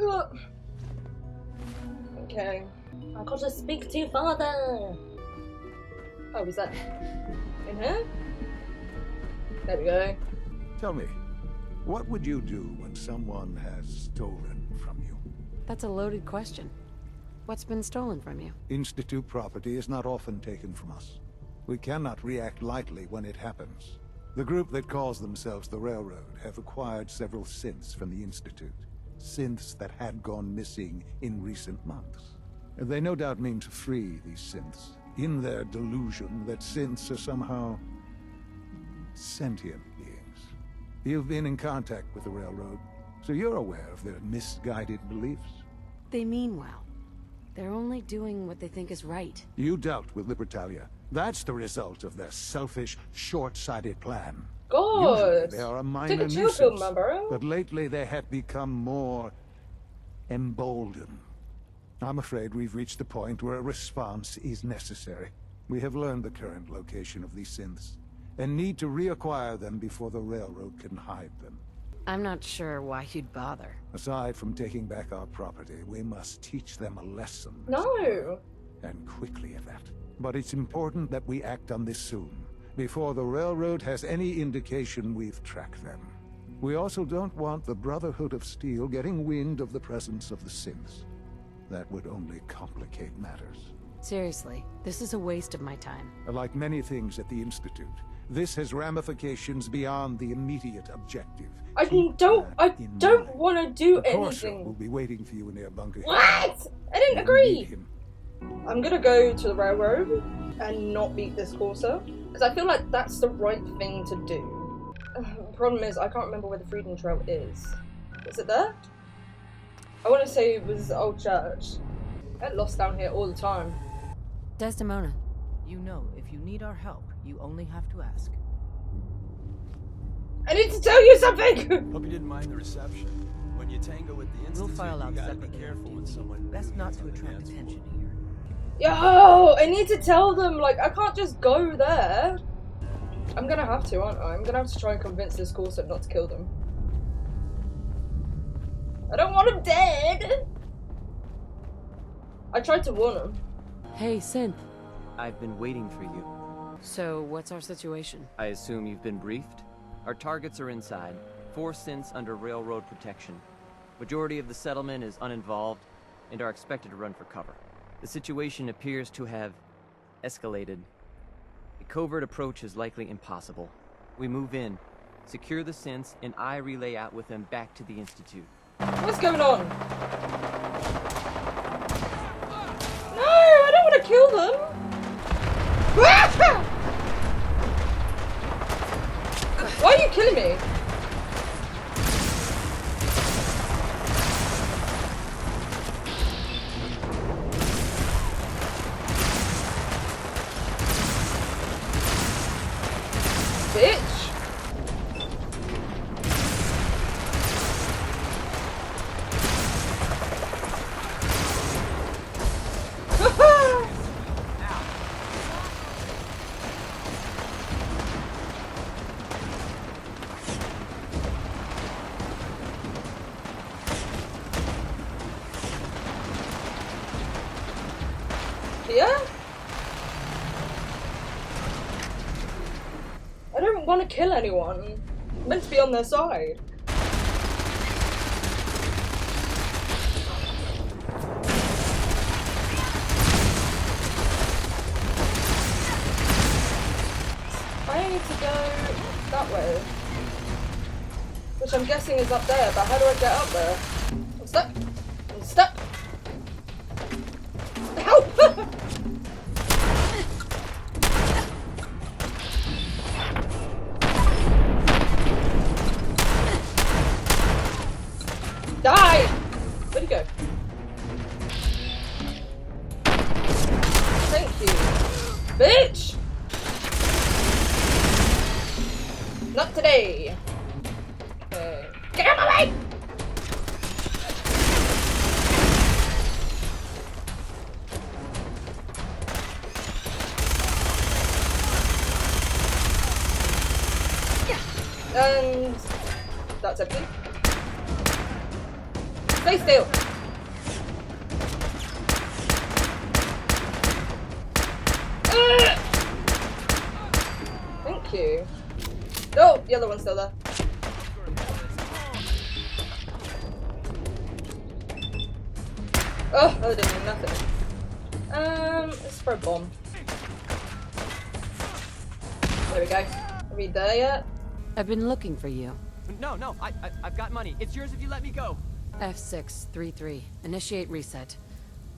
Ugh. Okay. I gotta speak to your father. Oh, was that in here? There we go. Tell me, what would you do when someone has stolen from you? That's a loaded question. What's been stolen from you? Institute property is not often taken from us. We cannot react lightly when it happens. The group that calls themselves the Railroad have acquired several synths from the Institute. Synths that had gone missing in recent months. They no doubt mean to free these synths, in their delusion that synths are somehow sentient beings. You've been in contact with the Railroad, so you're aware of their misguided beliefs. They mean well. They're only doing what they think is right. You dealt with Libertalia. That's the result of their selfish, short-sighted plan. God! Usually they are a Take minor a chill pill, nuisance, my bro. but lately they have become more emboldened. I'm afraid we've reached the point where a response is necessary. We have learned the current location of these synths, and need to reacquire them before the Railroad can hide them. I'm not sure why you'd bother. Aside from taking back our property, we must teach them a lesson. No! And quickly at that. But it's important that we act on this soon, before the Railroad has any indication we've tracked them. We also don't want the Brotherhood of Steel getting wind of the presence of the synths. That would only complicate matters. Seriously, this is a waste of my time. Like many things at the Institute, this has ramifications beyond the immediate objective. I Keep don't that in mind. want to do The Corso will anything. be waiting for you in their bunker. What? I didn't You need agree. him. I'm gonna go to the Railroad and not beat this Corsa, because I feel like that's the right thing to do. The problem is, I can't remember where the Freedom Trail is. Is it there? I want to say it was the old church. I get lost down here all the time. Desdemona. You know, if you need our help, you only have to ask. I need to tell you something! Hope you didn't mind the reception. When you tango with the Institute, We'll file out you gotta be separately. careful when someone... Best not to on the attract dance floor. attention here. Yo, I need to tell them, like, I can't just go there. I'm gonna have to, aren't I? I'm gonna have to try and convince this Corso not to kill them. I don't want him dead! I tried to warn him. Hey, Synth. I've been waiting for you. So, what's our situation? I assume you've been briefed? Our targets are inside. 4 synths under railroad protection. Majority of the settlement is uninvolved and are expected to run for cover. The situation appears to have escalated. A covert approach is likely impossible. We move in, secure the synths, and I relay out with them back to the Institute. What's going on? No, I don't want to kill them. Why are you killing me? Bitch. Here? I don't want to kill anyone. I'm meant to be on their side. I need to go that way. Which I'm guessing is up there, but how do I get up there? I'm stuck. I'm stuck. Help! Die! Where'd he go? Thank you. Bitch! Not today. Okay. Get out of my way! And that's everything. Stay still. Thank you. Oh, the other one's still there. Oh, that didn't mean nothing. Let's throw a bomb. There we go. Are we there yet? I've been looking for you. No, I've got money. It's yours if you let me go. F633. Initiate reset.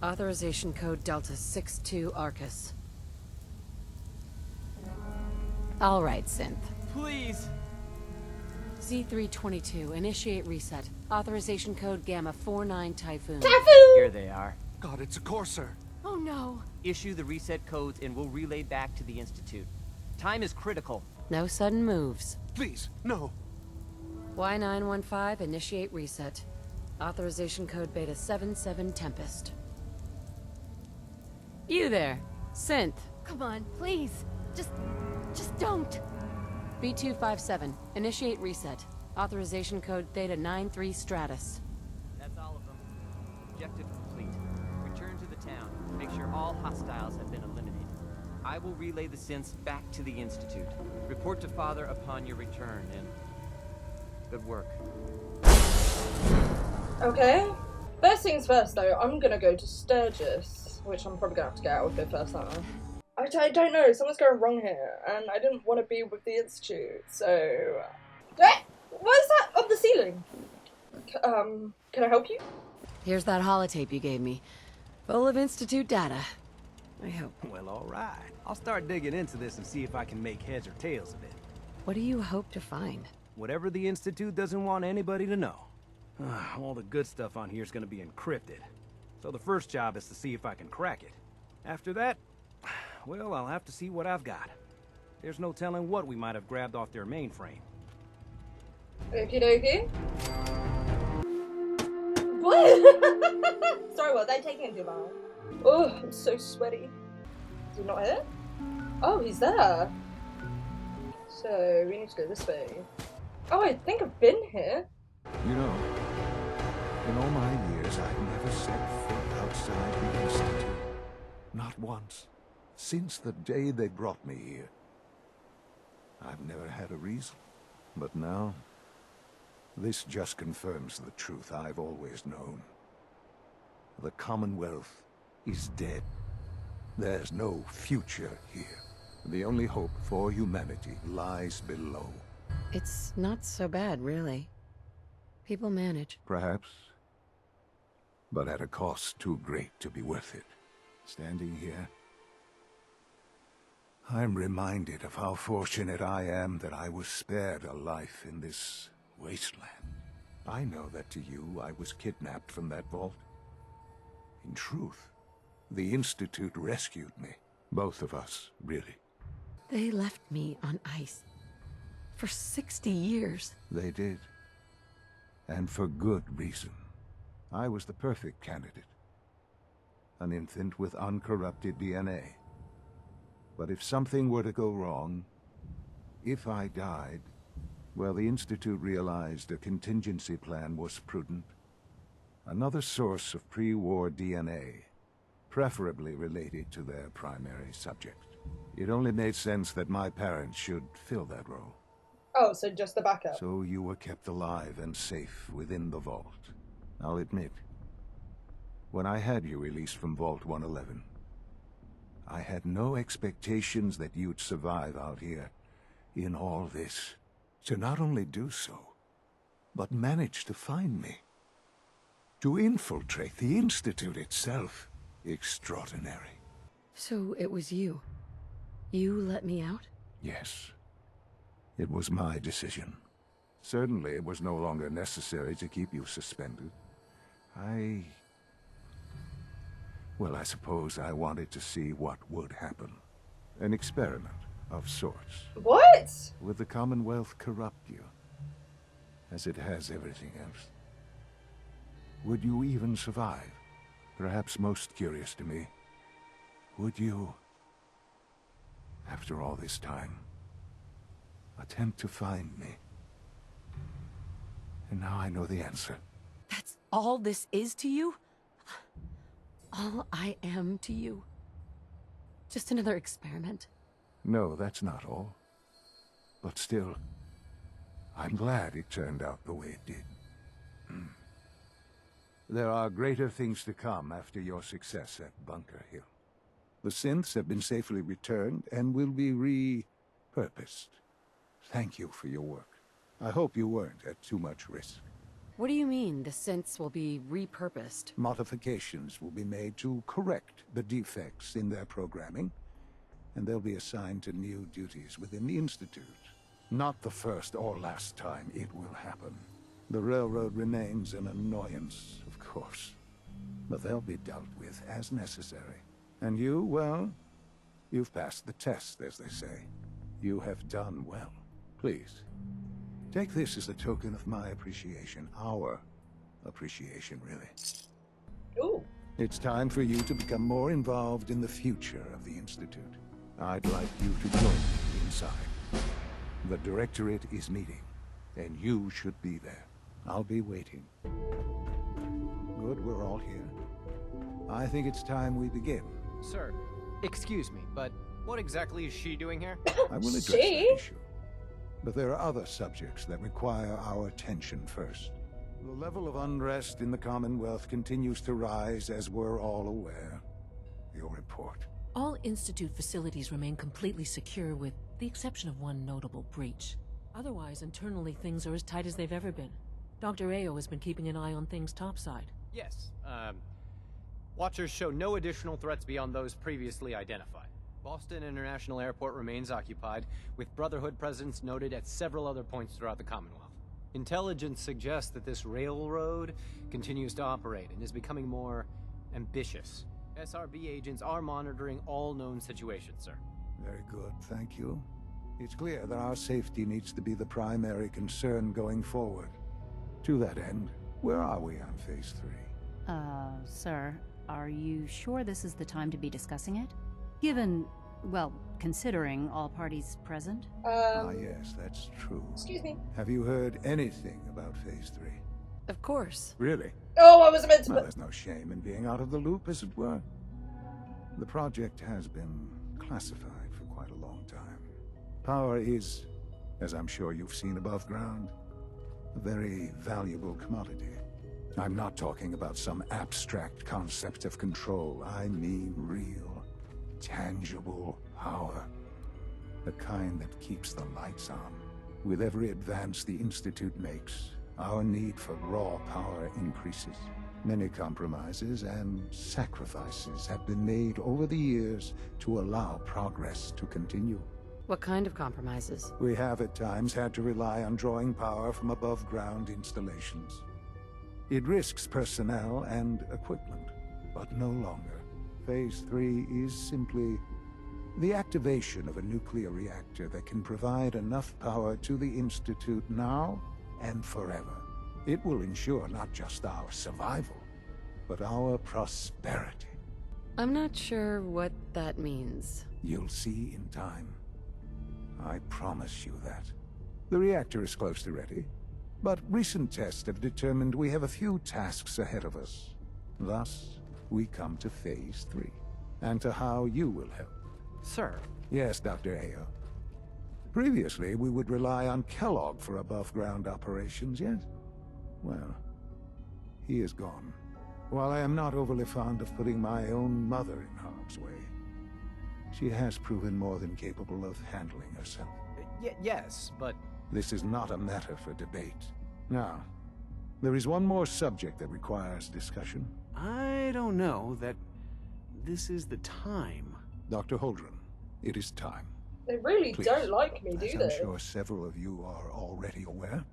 Authorization code Delta 62 Arcus. All right, Synth. Please. Z322. Initiate reset. Authorization code Gamma 49 Typhoon. Here they are. God, it's a Courser. Oh no. Issue the reset codes and we'll relay back to the Institute. Time is critical. No sudden moves. Please, no. Y915. Initiate reset. Authorization code Beta 77 Tempest. You there, Synth. Come on, please. Just don't. B257. Initiate reset. Authorization code Theta 93 Stratus. That's all of them. Objective complete. Return to the town. Make sure all hostiles have been eliminated. I will relay the synths back to the Institute. Report to Father upon your return, and good work. Okay. First things first, though, I'm gonna go to Sturgis, which I'm probably gonna have to get out of here first, aren't I? I don't know. Something's going wrong here, and I didn't want to be with the Institute, so... What is that up the ceiling? Can I help you? Here's that holotape you gave me. Full of Institute data. I hope. Well, all right. I'll start digging into this and see if I can make heads or tails of it. What do you hope to find? Whatever the Institute doesn't want anybody to know. All the good stuff on here is going to be encrypted. So the first job is to see if I can crack it. After that, well, I'll have to see what I've got. There's no telling what we might have grabbed off their mainframe. Okie dokie. What? Sorry, what? They're taking too long. Oh, I'm so sweaty. Is he not here? Oh, he's there. So, we need to go this way. Oh, I think I've been here. You know, in all my years, I've never set foot outside the Institute. Not once. Since the day they brought me here. I've never had a reason. But now, this just confirms the truth I've always known. The Commonwealth is dead. There's no future here. The only hope for humanity lies below. It's not so bad, really. People manage. Perhaps. But at a cost too great to be worth it. Standing here, I'm reminded of how fortunate I am that I was spared a life in this wasteland. I know that to you, I was kidnapped from that vault. In truth, the Institute rescued me. Both of us, really. They left me on ice. For 60 years. They did. And for good reason. I was the perfect candidate. An infant with uncorrupted DNA. But if something were to go wrong, if I died, well, the Institute realized a contingency plan was prudent. Another source of pre-war DNA, preferably related to their primary subject. It only made sense that my parents should fill that role. Oh, so just the backup. So you were kept alive and safe within the vault. I'll admit, when I had you released from Vault 111, I had no expectations that you'd survive out here in all this. To not only do so, but manage to find me. To infiltrate the Institute itself. Extraordinary. So it was you. You let me out? Yes. It was my decision. Certainly it was no longer necessary to keep you suspended. Well, I suppose I wanted to see what would happen. An experiment of sorts. What? Would the Commonwealth corrupt you? As it has everything else? Would you even survive? Perhaps most curious to me, would you, after all this time, attempt to find me? And now I know the answer. all this is to you? All I am to you? Just another experiment? No, that's not all. But still, I'm glad it turned out the way it did. There are greater things to come after your success at Bunker Hill. The synths have been safely returned and will be repurposed. Thank you for your work. I hope you weren't at too much risk. What do you mean, the synths will be repurposed? Modifications will be made to correct the defects in their programming, and they'll be assigned to new duties within the Institute. Not the first or last time it will happen. The railroad remains an annoyance, of course, but they'll be dealt with as necessary. And you, well, you've passed the test, as they say. You have done well. Please, take this as a token of my appreciation. Our appreciation, really. Ooh. It's time for you to become more involved in the future of the Institute. I'd like you to join me inside. The Directorate is meeting, and you should be there. I'll be waiting. Good, we're all here. I think it's time we begin. Sir, excuse me, but what exactly is she doing here? I will address that issue. But there are other subjects that require our attention first. The level of unrest in the Commonwealth continues to rise, as we're all aware. Your report. All Institute facilities remain completely secure with the exception of one notable breach. Otherwise, internally things are as tight as they've ever been. Dr. Ayo has been keeping an eye on things topside. Yes, Watchers show no additional threats beyond those previously identified. Boston International Airport remains occupied, with Brotherhood presence noted at several other points throughout the Commonwealth. Intelligence suggests that this railroad continues to operate and is becoming more ambitious. SRB agents are monitoring all known situations, sir. Very good, thank you. It's clear that our safety needs to be the primary concern going forward. To that end, where are we on Phase 3? Sir, are you sure this is the time to be discussing it? Given, well, considering all parties present? Yes, that's true. Excuse me. Have you heard anything about Phase 3? Of course. Really? Oh, I was meant to Well, put... there's no shame in being out of the loop, as it were. The project has been classified for quite a long time. Power is, as I'm sure you've seen above ground, a very valuable commodity. I'm not talking about some abstract concept of control. I mean real, tangible power. The kind that keeps the lights on. With every advance the Institute makes, our need for raw power increases. Many compromises and sacrifices have been made over the years to allow progress to continue. What kind of compromises? We have at times had to rely on drawing power from above-ground installations. It risks personnel and equipment, but no longer. Phase 3 is simply the activation of a nuclear reactor that can provide enough power to the Institute now and forever. It will ensure not just our survival, but our prosperity. I'm not sure what that means. You'll see in time. I promise you that. The reactor is close to ready, but recent tests have determined we have a few tasks ahead of us. Thus, we come to Phase 3, and to how you will help. Sir. Yes, Dr. Ayo. Previously, we would rely on Kellogg for above-ground operations, yes? Well, he is gone. While I am not overly fond of putting my own mother in harm's way, she has proven more than capable of handling herself. Yes, but... This is not a matter for debate. Now, there is one more subject that requires discussion. I don't know that this is the time. Dr. Holdren, it is time. They really Please, don't like me, do as they? I'm sure several of you are already aware,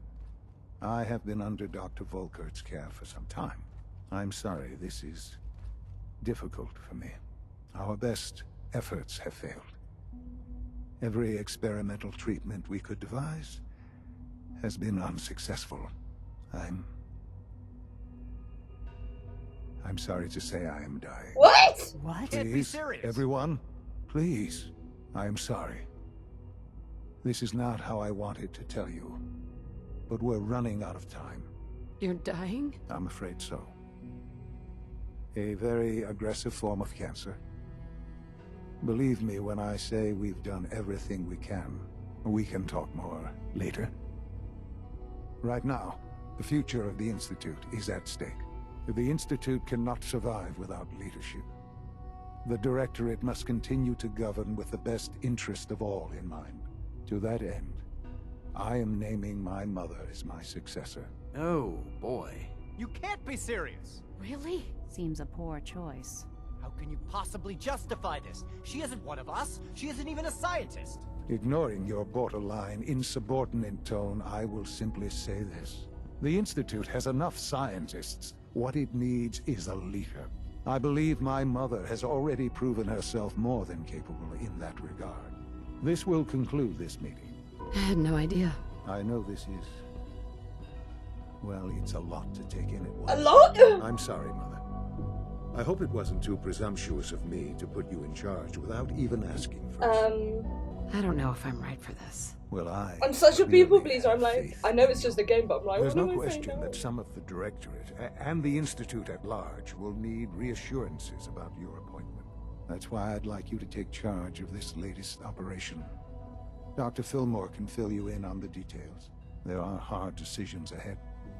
I have been under Dr. Volkert's care for some time. I'm sorry, this is difficult for me. Our best efforts have failed. Every experimental treatment we could devise has been unsuccessful. I'm sorry to say I am dying. What? What? Can't be Please, serious. everyone, please. I am sorry. This is not how I wanted to tell you, but we're running out of time. You're dying? I'm afraid so. A very aggressive form of cancer. Believe me when I say we've done everything we can. We can talk more later. Right now, the future of the Institute is at stake. The Institute cannot survive without leadership. The Directorate must continue to govern with the best interest of all in mind. To that end, I am naming my mother as my successor. Oh, boy. You can't be serious! Really? Seems a poor choice. How can you possibly justify this? She isn't one of us. She isn't even a scientist. Ignoring your borderline, insubordinate tone, I will simply say this. The Institute has enough scientists. What it needs is a leader. I believe my mother has already proven herself more than capable in that regard. This will conclude this meeting. I had no idea. I know this is... well, it's a lot to take in at once. A lot? I'm sorry, Mother. I hope it wasn't too presumptuous of me to put you in charge without even asking first. I don't know if I'm right for this. Well, I'm such a people merely pleaser. I'm have like, faith. I know it's just a game, but I'm like, There's what no do I say question now? that some of the Directorate and the Institute at large will need reassurances about your appointment. That's why I'd like you to take charge of this latest operation. Dr. Fillmore can fill you in on the details. There are hard decisions ahead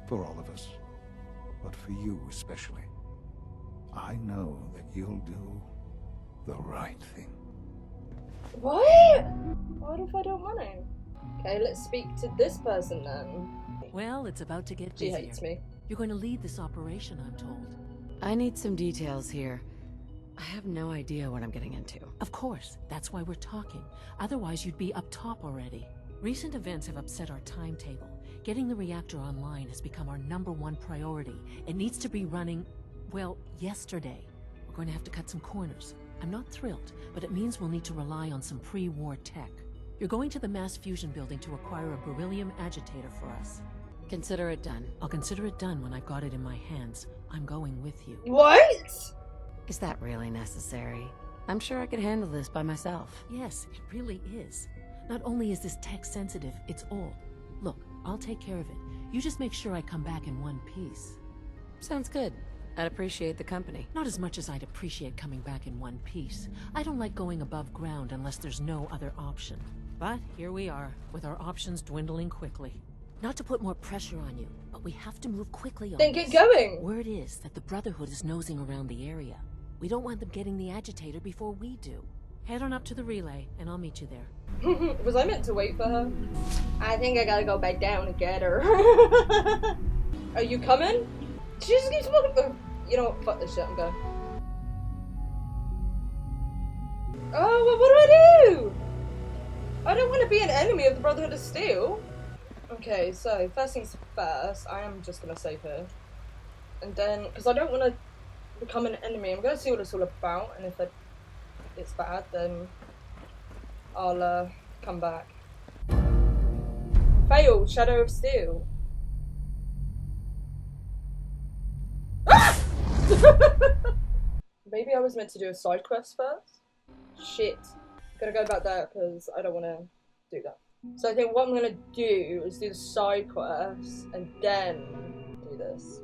for all of us, but for you especially. I know that you'll do the right thing. What? What if I don't want to? Okay, let's speak to this person then. Well, it's about to get She busier. hates me. You're going to lead this operation, I'm told. I need some details here. I have no idea what I'm getting into. Of course, that's why we're talking. Otherwise, you'd be up top already. Recent events have upset our timetable. Getting the reactor online has become our #1 priority. It needs to be running, well, yesterday. We're going to have to cut some corners. I'm not thrilled, but it means we'll need to rely on some pre-war tech. You're going to the mass fusion building to acquire a beryllium agitator for us. Consider it done. I'll consider it done when I've got it in my hands. I'm going with you. What? Is that really necessary? I'm sure I could handle this by myself. Yes, it really is. Not only is this tech sensitive, it's old. Look, I'll take care of it. You just make sure I come back in one piece. Sounds good. I'd appreciate the company. Not as much as I'd appreciate coming back in one piece. I don't like going above ground unless there's no other option. But here we are, with our options dwindling quickly. Not to put more pressure on you, but we have to move quickly on Then this. get going. Word is that the Brotherhood is nosing around the area. We don't want them getting the agitator before we do. Head on up to the relay, and I'll meet you there. Was I meant to wait for her? I think I gotta go back down and get her. Are you coming? She just keeps walking. You know what? Fuck this shit. I'm going. Oh, well, what do I do? I don't want to be an enemy of the Brotherhood of Steel. Okay, so first things first, I am just gonna save her, and then because I don't want to become an enemy, I'm gonna see what it's all about, and if it's bad, then I'll come back. Fail, Shadow of Steel. Maybe I was meant to do a side quest first? Shit. Gotta go back there because I don't want to do that. So I think what I'm gonna do is do the side quest and then do this.